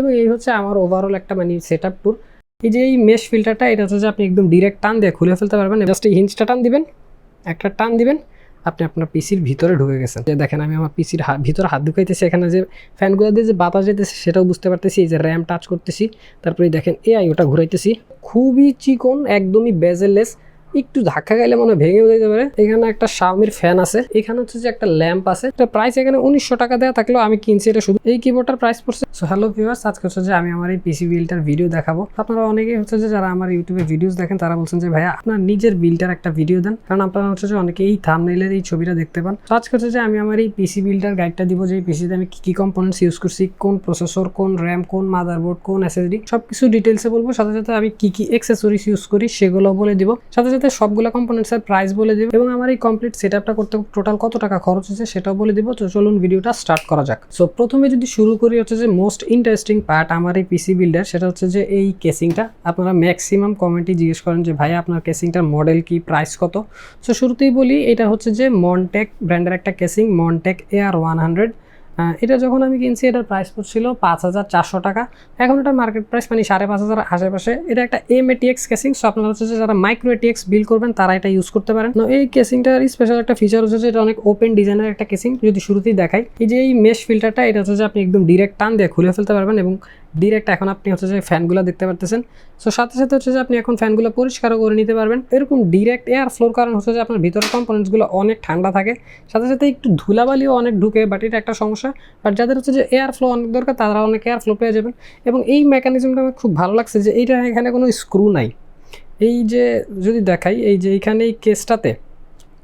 এবং এই হচ্ছে আমার ওভারঅল একটা মানে সেটআপ ট্যুর। এই যে এই মেশ ফিল্টারটা এটা হচ্ছে যে আপনি একদম ডিরেক্ট টান দিয়ে খুলে ফেলতে পারবেন। জাস্ট এই হিঞ্জটা টান দিবেন, একটা টান দিবেন, আপনি আপনার পিসির ভিতরে ঢুকে গেছেন। যে দেখেন আমি আমার পিসির ভিতরে হাত ঢুকাইতেছি, এখানে যে ফ্যানগুলো দিয়ে যে বাতাস যেতেছে সেটাও বুঝতে পারতেছি। এই যে র্যাম টাচ করতেছি, তারপরে দেখেন এআই ওটা ঘুরাইতেছি, খুবই চিকন, একদমই বেজেললেস, একটু ধাক্কা খাইলে মনে ভেঙে যেতে পারে। এখানে একটা শাওমির ফ্যান আছে, এখানে হচ্ছে যে একটা ল্যাম্প আছে। এটা প্রাইস এখানে 1900 টাকা দেওয়া থাকলেও আমি কিনছি এটা শুধু। এই কিবোর্ডটার প্রাইস পড়ছে। সো হ্যালো ভিউয়ার্স, আজকে হচ্ছে যে আমি আমার এই পিসি বিলটার ভিডিও দেখাবো। আপনারা অনেকেই হচ্ছে যে যারা আমার ইউটিউবে ভিডিওস দেখেন তারা বলছেন যে ভাইয়া আপনার নিজের বিলটার একটা ভিডিও দেন, কারণ আপনারা হচ্ছে যে অনেকে এই থাম্বনেইলের এই ছবিটা দেখতে পান। তো আজকে হচ্ছে যে আমি আমার এই পিসি বিলটার গাইডটা দিব, যে এই পিসিতে আমি কি কম্পোনেন্টস ইউজ করছি, কোন প্রসেসর, কোন র্যাম, কোন মাদারবোর্ড, কোন এসএসডি, সবকিছু ডিটেলসে বলবো। সাথে সাথে আমি কি অ্যাক্সেসরিজ ইউজ করি সেগুলো বলে দিব, সাথে সাথে সবগুলো কম্পোনেন্টস প্রাইস বলে দিব, এবং আমার এই কমপ্লিট সেটআপটা করতে টোটাল কত টাকা খরচ হয়েছে সেটাও বলে দিব। তো চলুন ভিডিওটা স্টার্ট করা যাক। সো প্রথমে যদি শুরু করি হচ্ছে যে মোস্ট ইন্টারেস্টিং পার্ট আমার এই পিসি বিল্ডার, সেটা হচ্ছে যে এই কেসিংটা। আপনারা ম্যাক্সিমাম কমেন্টে জিজ্ঞেস করেন যে ভাই আপনার কেসিংটার মডেল কি, প্রাইস কত। সো শুরুতেই বলি এটা হচ্ছে যে মনটেক ব্র্যান্ডের একটা কেসিং, মনটেক AR100। এটা যখন আমি কিনছি এটার প্রাইস পড়ছিল 5400 টাকা। এখন এটার মার্কেট প্রাইস মানে 5500 আশেপাশে। এটা একটা ATX কেসিং। সো আপনারা হচ্ছে যে যারা মাইক্রো ATX বিল করবেন তারা এটা ইউজ করতে পারেন। এই কেসিংটার স্পেশাল একটা ফিচার হচ্ছে যে এটা অনেক ওপেন ডিজাইনের একটা কেসিং। যদি শুরুতেই দেখাই, এই যে এই মেশ ফিল্টারটা এটা হচ্ছে যে আপনি একদম ডিরেক্ট টান দিয়ে খুলে ফেলতে পারবেন, এবং ডিরেক্ট এখন আপনি হচ্ছে যে ফ্যানগুলো দেখতে পারতেছেন। সো সাথে সাথে হচ্ছে যে আপনি এখন ফ্যানগুলো পরিষ্কারও করে নিতে পারবেন। এরকম ডিরেক্ট এয়ার ফ্লোর কারণ হচ্ছে যে আপনার ভিতরের কম্পোনেন্টসগুলো অনেক ঠান্ডা থাকে, সাথে সাথে একটু ধুলাবালিও অনেক ঢুকে, বাট এটা একটা সমস্যা। বাট যাদের হচ্ছে যে এয়ার ফ্লো অনেক দরকার তারা অনেক এয়ার ফ্লো পেয়ে যাবেন। এবং এই মেকানিজমটা আমার খুব ভালো লাগছে যে এইটা এখানে কোনো স্ক্রু নাই। এই যে যদি দেখাই, এই যে এইখানে এই কেসটাতে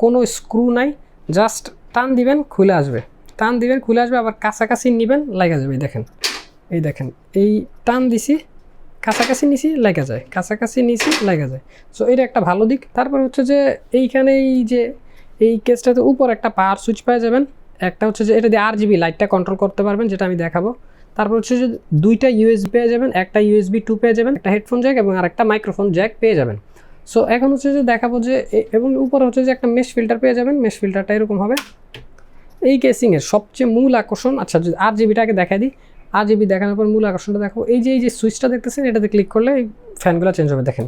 কোনো স্ক্রু নাই, জাস্ট টান দিবেন খুলে আসবে, টান দিবেন খুলে আসবে, আবার কাছাকাছি নেবেন লাগা যাবে। এই দেখেন এই টান দিছি, কাছাকাছি নিছি লাগা যায়, কাছাকাছি নিছি লাগা যায়। সো এটা একটা ভালো দিক। তারপর হচ্ছে যে এইখানে এই যে এই কেসটাতে উপর একটা পাওয়ার সুইচ পেয়ে যাবেন। একটা হচ্ছে যে এটা দিয়ে RGB লাইটটা কন্ট্রোল করতে পারবেন, যেটা আমি দেখাবো। তারপর হচ্ছে যে দুইটা USB পেয়ে যাবেন, একটা USB 2 পেয়ে যাবেন, একটা হেডফোন জ্যাক এবং আরেকটা মাইক্রোফোন জ্যাক পেয়ে যাবেন। সো এখন হচ্ছে যে দেখাবো যে, এবং উপরে হচ্ছে যে একটা মেশ ফিল্টার পেয়ে যাবেন। মেশ ফিল্টারটা এরকম হবে। এই কেসিংয়ের সবচেয়ে মূল আকর্ষণ, আচ্ছা যদি RGBটাকে দেখাই দিই, RGB দেখানোর পর মূল আকর্ষণটা দেখাবো। এই যে সুইচটা দেখতেছেন, এটাতে ক্লিক করলে এই ফ্যানগুলো চেঞ্জ হবে। দেখেন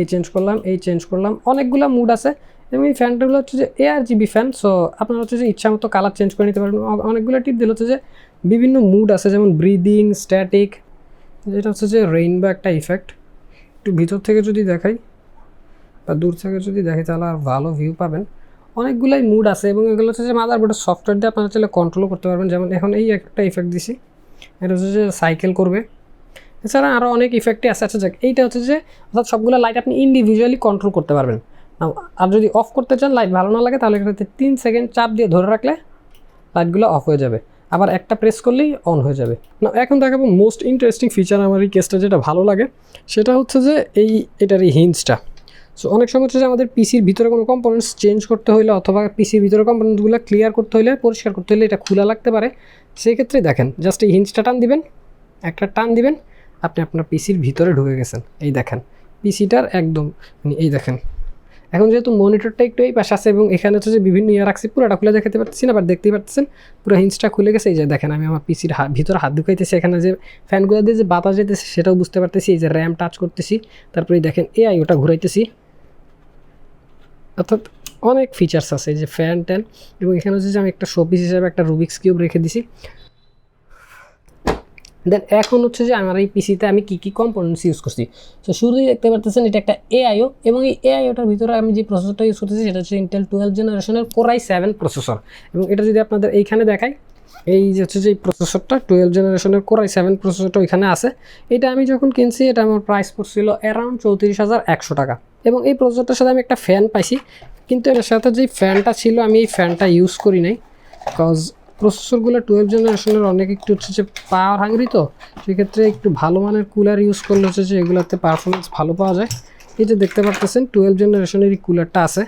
এই চেঞ্জ করলাম, এই চেঞ্জ করলাম, অনেকগুলো মুড আছে। এবং এই ফ্যানটাগুলো হচ্ছে যে ARGB ফ্যান। সো আপনারা হচ্ছে যে ইচ্ছা মতো কালার চেঞ্জ করে নিতে পারবেন। অনেকগুলো টিপ দিলে হচ্ছে যে বিভিন্ন মুড আছে, যেমন ব্রিদিং, স্ট্যাটিক, যেটা হচ্ছে যে রেইনবো একটা ইফেক্ট। একটু ভিতর থেকে যদি দেখাই বা দূর থেকে যদি দেখি তাহলে আর ভালো ভিউ পাবেন। অনেকগুলাই মুড আছে, এবং এগুলো হচ্ছে যে মাদারবোর্ডের সফটওয়্যার দিয়ে আপনারা চাইলে কন্ট্রোলও করতে পারবেন। যেমন এখন এই একটা ইফেক্ট দিছি, এটা হচ্ছে যে সাইকেল করবে। এছাড়া আরও অনেক ইফেক্টই আছে। আচ্ছা যাক, এইটা হচ্ছে যে অর্থাৎ সবগুলো লাইট আপনি ইন্ডিভিজুয়ালি কন্ট্রোল করতে পারবেন। আর যদি অফ করতে চান, লাইট ভালো না লাগে, তাহলে এটাতে 3 সেকেন্ড চাপ দিয়ে ধরে রাখলে লাইটগুলো অফ হয়ে যাবে, আবার একটা প্রেস করলেই অন হয়ে যাবে। না এখন দেখাবো মোস্ট ইন্টারেস্টিং ফিচার আমার এই কেসটা, যেটা ভালো লাগে সেটা হচ্ছে যে এটার এই হিঞ্জটা। সো অনেক সময় হচ্ছে যে আমাদের পিসির ভিতরে কোনো কম্পোনেন্টস চেঞ্জ করতে হলে, অথবা পিসির ভিতরে কম্পোনেন্টসগুলো ক্লিয়ার করতে হলে, পরিষ্কার করতে হলে এটা খোলা লাগতে পারে। সেই ক্ষেত্রে দেখেন জাস্ট এই হিঞ্জটা টান দিবেন, একটা টান দিবেন, আপনি আপনার পিসির ভিতরে ঢুকে গেছেন। এই দেখেন পিসিটার একদম এই দেখেন। এখন যেহেতু মনিটরটা একটু এই পাশে আছে এবং এখানে হচ্ছে যে বিভিন্ন রাখছি, পুরোটা খুলে দেখাতে পারতেছি না, বাট দেখতেই পাচ্ছেন পুরো হিঞ্জটা খুলে গেছে। এই যে দেখেন আমি আমার পিসির ভিতরে হাত ঢুকাইতেছি, এখানে যে ফ্যানগুলো দিয়ে যে বাতাস যেতেছে সেটাও বুঝতে পারতেছি। এই যে র্যাম টাচ করতেছি, তারপরে দেখেন AI ওটা ঘুরাইতেছি, অর্থাৎ অনেক ফিচার্স আছে। এই যে ফ্যান ট্যান, এবং এখানে হচ্ছে যে আমি একটা শোপিস হিসাবে একটা রুবিক্স কিউব রেখে দিছি। দেন এখন হচ্ছে যে আমার এই পিসিতে আমি কী কম্পোনেন্টস ইউজ করছি। সো শুরুতেই দেখতে পারতেছেন এটা একটা AIO, এবং এই AIOটার ভিতরে আমি যে প্রসেসরটা ইউজ করতেছি সেটা হচ্ছে ইন্টেল 12 জেনারেশনের Core i7 প্রসেসর। এবং এটা যদি আপনাদের এইখানে দেখাই, এই যে হচ্ছে যে এই প্রসেসরটা 12 জেনারেশনের Core i7 প্রসেসরটা ওইখানে আছে। এটা আমি যখন কিনছি এটা আমার প্রাইস পড়ছিল অ্যারাউন্ড 34,100 টাকা। এবং এই প্রসেসরটার সাথে আমি একটা ফ্যান পাইছি, কিন্তু এর সাথে যে ফ্যানটা ছিল আমি এই ফ্যানটা ইউজ করি নাই, বিকজ প্রসেসরগুলো 12 জেনারেশনের অনেক একটু হচ্ছে যে পাওয়ার হাঙ্গরি, তো সেক্ষেত্রে একটু ভালো মানের কুলার ইউজ করলে হচ্ছে যে এগুলোতে পারফরমেন্স ভালো পাওয়া যায়। এই যে দেখতে পাচ্ছেন 12 জেনারেশনের এই কুলারটা আছে।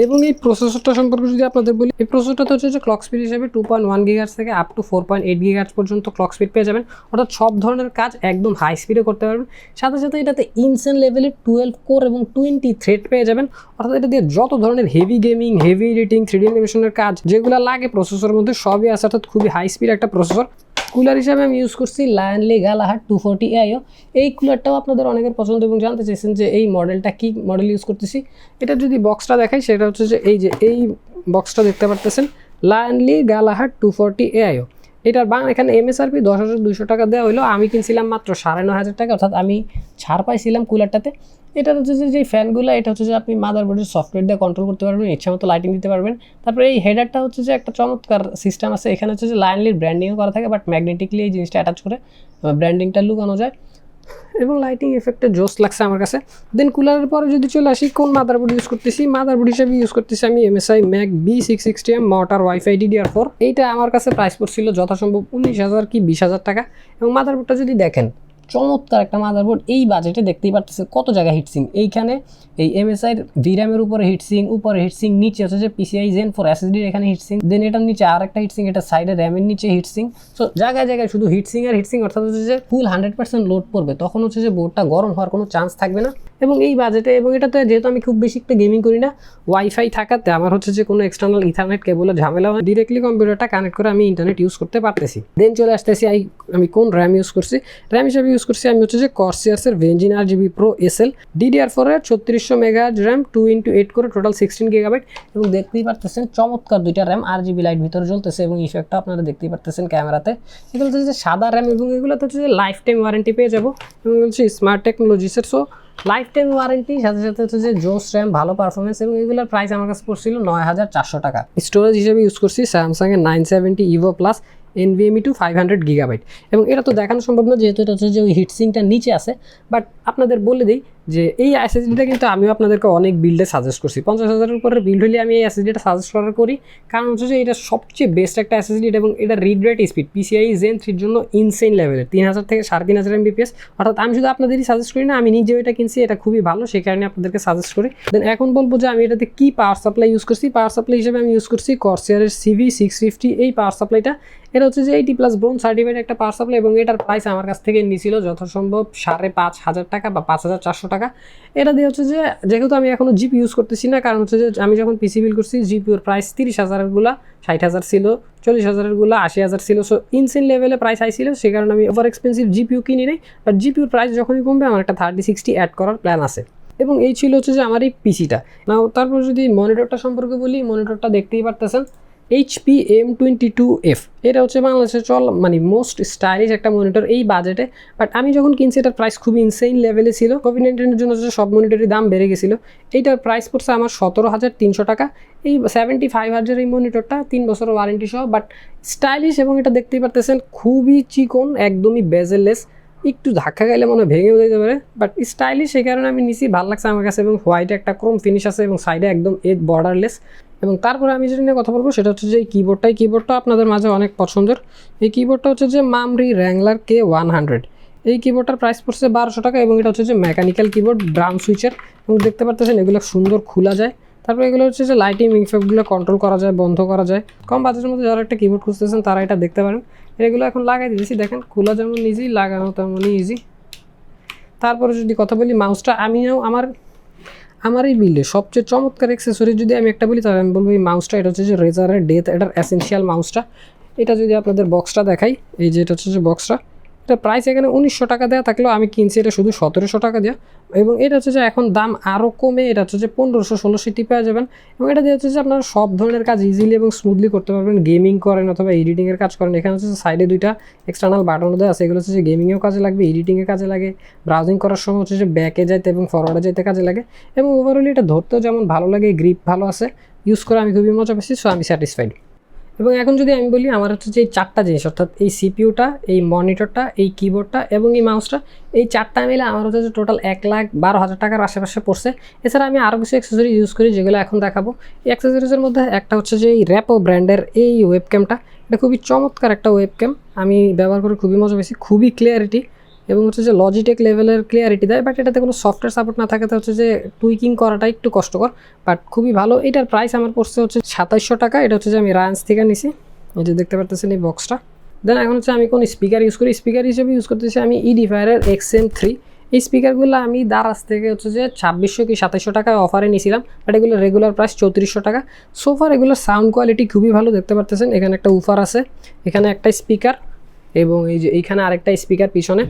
এবং এই প্রসেসরটা সম্পর্কে যদি আপনাদের বলি, এই প্রসেসরটা হচ্ছে যে ক্লক স্পিড হিসেবে 2.1 GHz থেকে আপ টু 4.8 GHz পর্যন্ত ক্লক স্পিড পেয়ে যাবেন, অর্থাৎ সব ধরনের কাজ একদম হাই স্পিডে করতে পারবেন। সাথে সাথে এটাতে ইনসেন লেভেলের 12 কোর এবং 20 থ্রেড পেয়ে যাবেন, অর্থাৎ এটা দিয়ে যত ধরনের heavy gaming, heavy editing, 3D অ্যানিমেশনের কাজ যেগুলো লাগে প্রসেসরের মধ্যে সবই আছে, অর্থাৎ খুবই হাই স্পিড একটা প্রসেসর। কুলার হিসাবে আমি ইউজ করছি লায়নলি গালাহাট 240 AIO। এই কুলারটাও আপনাদের অনেকের পছন্দ এবং জানতে চাইছেন যে এই মডেলটা কি মডেল ইউজ করতেছি। এটা যদি বক্সটা দেখাই সেটা হচ্ছে যে এই বক্সটা দেখতে পারতেছেন লায়নলি গালাহাট 240 AIO। এটার এখানে MSRP 10,200 টাকা দেওয়া হলো, আমি কিনছিলাম মাত্র 9,500 টাকা, অর্থাৎ আমি ছাড় পাইছিলাম কুলারটাতে। এটা হচ্ছে যে ফ্যানগুলো, এটা হচ্ছে যে আপনি মাদারবোর্ডের সফটওয়্যার দিয়ে কন্ট্রোল করতে পারবেন, ইচ্ছা মতো লাইটিং দিতে পারবেন। তারপরে এই হেডারটা হচ্ছে যে একটা চমৎকার সিস্টেম আছে, এখানে হচ্ছে যে লায়নলির ব্র্যান্ডিংও করা থাকে, বাট ম্যাগনেটিকলি এই জিনিসটা অ্যাটাচ করে ব্র্যান্ডিংটা লুকানো যায় এবং লাইটিং এফেক্টে জোস লাগছে আমার কাছে। দেন কুলারের পরে যদি চলে আসি কোন মাদারবোর্ড ইউজ করতেছি, মাদারবোর্ড হিসেবে ইউজ করতেছি আমি MSI Mac B660M motor wifi DDR4। এইটা আমার কাছে প্রাইস পড়ছিল যথাসম্ভব 19,000 কি 20,000 টাকা। এবং মাদারবোর্ডটা যদি দেখেন চমৎকার একটা মাদারবোর্ড, এই বাজেটে দেখতেই পারতেছে কত জায়গায় হিটসিং। এইখানে এই MSI VRAM-এর উপরে হিটসিং, উপরে হিটসিং, নিচে হচ্ছে যে PCI Gen 4 SSD এখানে হিটসিং, দেন এটার নিচে আর একটা হিটসিং, এটা সাইডে র্যামের নিচে হিটসিং। সো জায়গায় জায়গায় শুধু হিটসিং আর হিটসিং, অর্থাৎ হচ্ছে যে ফুল 100% লোড পড়বে, তখন হচ্ছে যে বোর্ডটা গরম হওয়ার কোনো চান্স থাকবে না। এবং এই বাজেটে, এবং এটাতে যেহেতু আমি খুব বেশি একটা গেমিং করি না, ওয়াইফাই থাকাতে আমার হচ্ছে যে কোনো এক্সটার্নাল ইথারনেট কেবলের ঝামেলা হয়, ডিরেক্টলি কম্পিউটারটা কানেক্ট করে আমি ইন্টারনেট ইউজ করতে পারতেছি। দেন চলে আসতেছি আমি কোন র্যাম ইউজ করছি। র্যাম হিসেবে ইউজ করছি আমি হচ্ছে যে Corsair Vengeance RGB Pro SL DDR4 এর 3600 MHz র্যাম 2x8 করে টোটাল 16 GB। এবং দেখতেই পারতেছেন চমৎকার দুইটা র্যাম RGB লাইট ভিতরে জ্বলতেছে এবং ইফেক্টটা আপনারা দেখতেই পারতেছেন ক্যামেরাতে। এগুলো হচ্ছে যে সাদা র্যাম এবং এগুলোতে হচ্ছে যে লাইফ টাইম ওয়ারেন্টি পেয়ে যাবো এবং হচ্ছে স্মার্ট টেকনোলজিসের। সো লাইফ টাইম ওয়ারেন্টি সাথে সাথে হচ্ছে যে জোস র্যাম, ভালো পারফরমেন্স, এবং এগুলোর প্রাইস আমার কাছে পড়ছিল 9,400 টাকা। স্টোরেজ হিসেবে ইউজ করছি স্যামসাংয়ের 970 EVO Plus NVMe to 500 GB। এবং এটা তো দেখানো সম্ভব না যেহেতু এটা হচ্ছে যে ওই হিটসিংটা নিচে আছে, বাট আপনাদের বলে দিই যে এই SSD-টা কিন্তু আমিও আপনাদেরকে অনেক বিল্ডে সাজেস্ট করছি। 50,000-এর উপরে বিল্ড হলে আমি এই SSD-টা সাজেস্ট করি, কারণ হচ্ছে যে এটা সবচেয়ে বেস্ট একটা SSD এবং এটা read rate speed PCI Gen 3-র জন্য ইনসেন লেভেলের, 3,000 থেকে 3,500 Mbps। অর্থাৎ আমি শুধু আপনাদেরই সাজেস্ট করি না, আমি নিজেও এটা কিনছি, এটা খুবই ভালো, সেই কারণে আপনাদেরকে সাজেস্ট করি। দেন এখন বলবো যে আমি এটাতে কী পাওয়ার সাপ্লাই ইউজ করছি। পাওয়ার সাপ্লাই হিসেবে আমি ইউজ করছি Corsair-এর CV650 এই পাওয়ার সাপ্লাইটা। এটা হচ্ছে যে 80+ ব্রোঞ্জ সার্টিফাইড একটা পাওয়ার সাপ্লাই এবং এটার প্রাইস আমার কাছ থেকে নিয়েছিল যথাসম্ভব 5,500 টাকা বা 5,400 টাকা। এটা দিয়ে হচ্ছে যে যেহেতু আমি এখনও জিপি ইউজ করতেছি না, কারণ হচ্ছে যে আমি যখন পিসি বিল করছি জিপিওর প্রাইস 30,000-এরগুলা 60,000 ছিল, 40,000-এরগুলা 80,000 ছিল। সো ইনসেন লেভেলে প্রাইস আইছিল, সেই কারণে আমি ওভার এক্সপেন্সিভ জিপিও কিনি নাই। বাট জিপিওর প্রাইস যখনই কমবে আমার একটা 3060 অ্যাড করার প্ল্যান আছে। এবং এই ছিল হচ্ছে যে আমার এই পিসিটা। নাও তারপর যদি মনিটরটা সম্পর্কে বলি, মনিটরটা দেখতেই পারতেছেন HP M22F। এটা হচ্ছে বাংলাদেশে মোস্ট স্টাইলিশ একটা মনিটর এই বাজেটে। বাট আমি যখন কিনছি এটার প্রাইস খুবই ইনসেইন লেভেলে ছিল। কোভিড-19-এর জন্য হচ্ছে সব মনিটরের দাম বেড়ে গেছিলো। এইটার প্রাইস পড়ছে আমার 17,300 টাকা। এই 75 হার্জের এই মনিটরটা 3 বছরের ওয়ারেন্টি সহ, বাট স্টাইলিশ এবং এটা দেখতেই পারতেছেন খুবই চিকন, একদমই বেজেললেস, একটু ধাক্কা খাইলে মনে ভেঙেও যেতে পারে, বাট স্টাইলিশ, সেই কারণে আমি নিছি, ভালো লাগছে আমার কাছে। এবং হোয়াইটে একটা ক্রোম ফিনিশ আছে এবং সাইডে একদম এজ বর্ডারলেস। এবং তারপরে আমি যেটা নিয়ে কথা বলবো সেটা হচ্ছে যে এই কিবোর্ডটা আপনাদের মাঝে অনেক পছন্দের। এই কিবোর্ডটা হচ্ছে যে মামরি র্যাংলার K100। এই কিবোর্ডটার প্রাইস পড়ছে 1,200 টাকা এবং এটা হচ্ছে যে মেকানিক্যাল কিবোর্ড, ব্রাউন সুইচের। এবং দেখতে পারতেছেন এগুলো সুন্দর খোলা যায়। তারপরে এগুলো হচ্ছে যে লাইটিং ইফেক্টগুলো কন্ট্রোল করা যায়, বন্ধ করা যায়। কম বাজেটের মধ্যে যারা একটা কিবোর্ড খুঁজতেছেন তারা এটা দেখতে পারেন। এগুলো এখন লাগাই দিয়েছি, দেখেন খোলা যেমন ইজি, লাগানো তেমনই ইজি। তারপরে যদি কথা বলি মাউসটা, আমিও আমার এই বিল্ডে সবচেয়ে চমৎকার অ্যাক্সেসরি যদি আমি একটা বলি তাহলে আমি বলবো এই মাউসটা। এটা হচ্ছে যে রেজারের ডেথ, এটার এসেনশিয়াল মাউসটা। এটা যদি আপনাদের বক্সটা দেখাই, এই যে এটা হচ্ছে যে বক্সটা, এটা প্রাইস এখানে 1900 টাকা দেওয়া থাকলেও আমি কিনছি এটা শুধু 1700 টাকা দেওয়া। এবং এটা হচ্ছে যে এখন দাম আরও কমে, এটা হচ্ছে যে 1500-1600 পেয়ে যাবেন। এবং এটা দিয়ে হচ্ছে যে আপনারা সব ধরনের কাজ ইজিলি এবং স্মুথলি করতে পারবেন। গেমিং করেন অথবা এডিটিংয়ের কাজ করেন, এখানে হচ্ছে সাইডে দুইটা এক্সটার্নাল বাটন দেওয়া আছে, এগুলো হচ্ছে যে গেমিংয়েও কাজে লাগবে, এডিটিংয়ে কাজে লাগে, ব্রাউজিং করার সময় হচ্ছে যে ব্যাকে যাইতে এবং ফরওয়ার্ডে যাইতে কাজে লাগে। এবং ওভারঅলি এটা ধরতেও যেমন ভালো লাগে, গ্রিপ ভালো আছে, ইউজ করে আমি খুবই মজা পেয়েছি। সো আমি স্যাটিসফাইড। এবং এখন যদি আমি বলি আমার হচ্ছে যে এই 4টা জিনিস, অর্থাৎ এই সিপিইউটা, এই মনিটরটা, এই কিবোর্ডটা এবং এই মাউসটা, এই 4টা মিলে আমার হচ্ছে যে টোটাল 1,12,000 টাকার আশেপাশে পড়ছে। এছাড়া আমি আরও কিছু অ্যাক্সেসরি ইউজ করি যেগুলো এখন দেখাবো। এই অ্যাক্সেসরিজের মধ্যে একটা হচ্ছে যে এই র্যাপো ব্র্যান্ডের এই ওয়েবক্যামটা। এটা খুবই চমৎকার একটা ওয়েবক্যাম, আমি ব্যবহার করে খুবই মজা পেয়েছি, খুবই ক্লিয়ারিটি এবং হচ্ছে যে লজিটেক লেভেলের ক্লিয়ারিটি দেয়। বাট এটাতে কোনো সফটওয়্যার সাপোর্ট না থাকাতে হচ্ছে যে টুইকিং করাটা একটু কষ্টকর, বাট খুবই ভালো। এটার প্রাইস আমার পড়ছে হচ্ছে 2700 টাকা। এটা হচ্ছে যে আমি রায়ান্স থেকে নিছি, এই যে দেখতে পারতেছেন এই বক্সটা। দেন এখন হচ্ছে আমি কোন স্পিকার ইউজ করি, স্পিকার হিসেবে ইউজ করতেছি আমি এডিফায়ারের XM3। এই স্পিকারগুলো আমি দারাজ থেকে হচ্ছে যে 2600 কি 2700 টাকায় অফারে নিয়েছিলাম, বাট এগুলো রেগুলার প্রাইস 3400 টাকা। সোফার এগুলোর সাউন্ড কোয়ালিটি খুবই ভালো, দেখতে পারতেছেন এখানে একটা উফার আছে, এখানে একটা স্পিকার, এবং এই যে এইখানে আরেকটা স্পিকার পিছনে,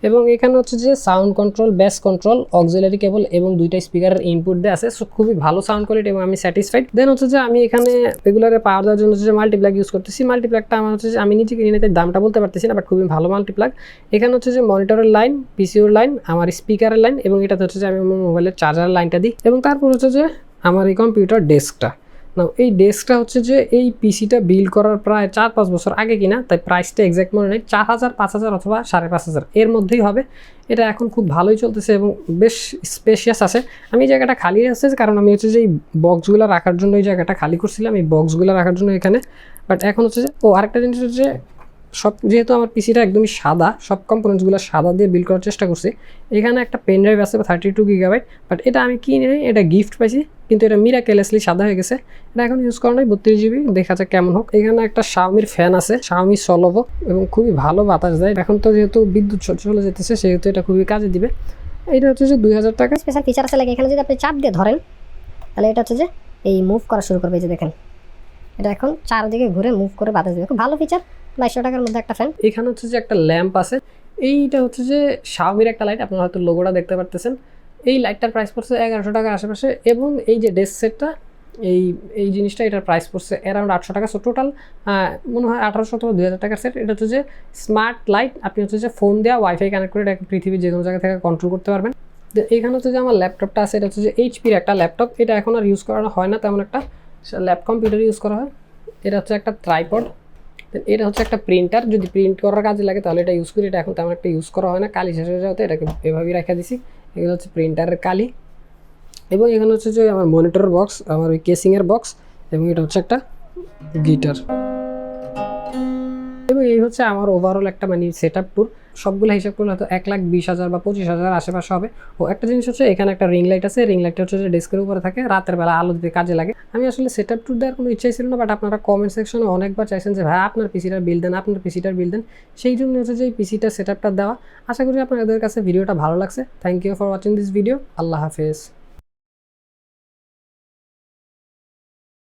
এবং এখানে হচ্ছে যে sound control, bass control, auxiliary cable এবং দুইটা স্পিকারের ইনপুট দেওয়া আছে। সো খুবই ভালো সাউন্ড কোয়ালিটি এবং আমি স্যাটিসফাইড। দেন হচ্ছে যে আমি এখানে রেগুলারে পাওয়ার দেওয়ার জন্য হচ্ছে যে মাল্টিপ্লাগ ইউজ করতেছি। মাল্টিপ্লাগটা আমার হচ্ছে যে আমি নিজে কিনে নিতে দামটা বলতে পারতেছি না, বাট খুবই ভালো মাল্টিপ্লাগ। এখানে হচ্ছে যে মনিটরের লাইন, পিসিওর লাইন, আমার স্পিকারের লাইন, এবং এটাতে হচ্ছে যে আমি আমার মোবাইলের চার্জারের লাইনটা দিই। এবং তারপর হচ্ছে যে আমার এই কম্পিউটার ডেস্কটা। না, এই ডেস্কটা হচ্ছে যে এই পিসিটা বিল্ড করার প্রায় 4-5 বছর আগে কিনা, তাই প্রাইসটা এক্স্যাক্ট মনে নেই, 4000, 5000 অথবা 5500 এর মধ্যেই হবে। এটা এখন খুব ভালোই চলতেছে এবং বেশ স্পেশিয়াস আছে। আমি এই জায়গাটা খালি আছে কারণ আমি হচ্ছে যে এই বক্সগুলো রাখার জন্য এই জায়গাটা খালি করছিলাম, এই বক্সগুলো রাখার জন্য এখানে। বাট এখন হচ্ছে যে আরেকটা জিনিস হচ্ছে যে সব, যেহেতু আমার পিসিটা একদমই সাদা, সব কম্পোনেন্টসগুলো সাদা দিয়ে বিল্ড করার চেষ্টা করছি। এখানে একটা পেন ড্রাইভ আছে 32 GB, বাট এটা আমি কিনে নিই, এটা গিফট পাইছি, কিন্তু এটা মিরাকেলেসলি সাদা হয়ে গেছে। এটা এখন ইউজ করা নাই, 32 GB, দেখা যাক কেমন হোক। এখানে একটা শাওমির ফ্যান আছে, শাওমি সলোভো, এবং খুবই ভালো বাতাস দেয়। এখন তো যেহেতু বিদ্যুৎ চলে যেতেছে সেহেতু এটা খুবই কাজে দিবে। এটা হচ্ছে যে 2000 টাকা। স্পেশাল ফিচার আছে, লাগে এখানে যদি আপনি চাপ দিয়ে ধরেন তাহলে এটা হচ্ছে যে এই মুভ করা শুরু করবে। এই যে দেখেন, এটা এখন চারদিকে ঘুরে মুভ করে বাতাস দেবে, খুব ভালো ফিচার। 2200 টাকার মধ্যে একটা ফ্যান। এখানে হচ্ছে যে একটা ল্যাম্প আছে, এইটা হচ্ছে যে শাওমির একটা লাইট, আপনারা হয়তো লোগোটা দেখতে পারতেছেন। এই লাইটটার প্রাইস পড়ছে 1100 টাকার আশেপাশে, এবং এই যে ডেস্ক সেটটা, এই জিনিসটা, এটার প্রাইস পড়ছে অ্যারাউন্ড 800 টাকা। সো টোটাল মনে হয় 1800 অথবা 2000 টাকার সেট। এটা হচ্ছে যে স্মার্ট লাইট, আপনি হচ্ছে যে ফোন দেওয়া ওয়াইফাই কানেক্ট করে এটা পৃথিবীর যে কোনো জায়গা থেকে কন্ট্রোল করতে পারবেন। এখানে হচ্ছে যে আমার ল্যাপটপটা আছে, এটা হচ্ছে যে এইচপির একটা ল্যাপটপ। এটা এখন আর ইউজ করা হয় না তেমন একটা, কম্পিউটার ইউজ করা হয়। এটা হচ্ছে একটা ট্রাইপড। এটা হচ্ছে একটা প্রিন্টার, যদি প্রিন্ট করার কাজে লাগে তাহলে এটা ইউজ করি। এটা এখন তেমন একটা ইউজ করা হয় না, কালি শেষ হয়ে যাওয়াতে এটাকে এভাবেই রেখে দিছি। এগুলো হচ্ছে প্রিন্টারের কালি। এবং এখানে হচ্ছে যে আমার মনিটরের বক্স, আমার ওই কেসিংয়ের বক্স, এবং এটা হচ্ছে একটা গিটার। এবং এই হচ্ছে আমার ওভারঅল একটা সেট আপ ট্যুর। সবগুলো হিসাব করলে হয়তো 1,20,000 বা 25,000 আশেপাশে হবে। একটা জিনিস হচ্ছে এখানে একটা রিং লাইট আছে, রিং লাইটটা হচ্ছে যে ডেস্কের উপরে থাকে, রাতের বেলা আলো দিতে কাজে লাগে। আমি আসলে সেট আপ ট্যুর দেওয়ার কোনো ইচ্ছাই ছিল না, বাট আপনারা কমেন্ট সেকশনে অনেকবার চাইছেন যে ভাই আপনার পিসিটার বিল দেন, আপনার পিসিটার বিল দেন। সেই জন্য হচ্ছে যে এই পিসিটার সেট আপটা দেওয়া। আশা করি আপনাদের কাছে ভিডিওটা ভালো লাগছে। Thank you for watching this video. আল্লাহ হাফেজ।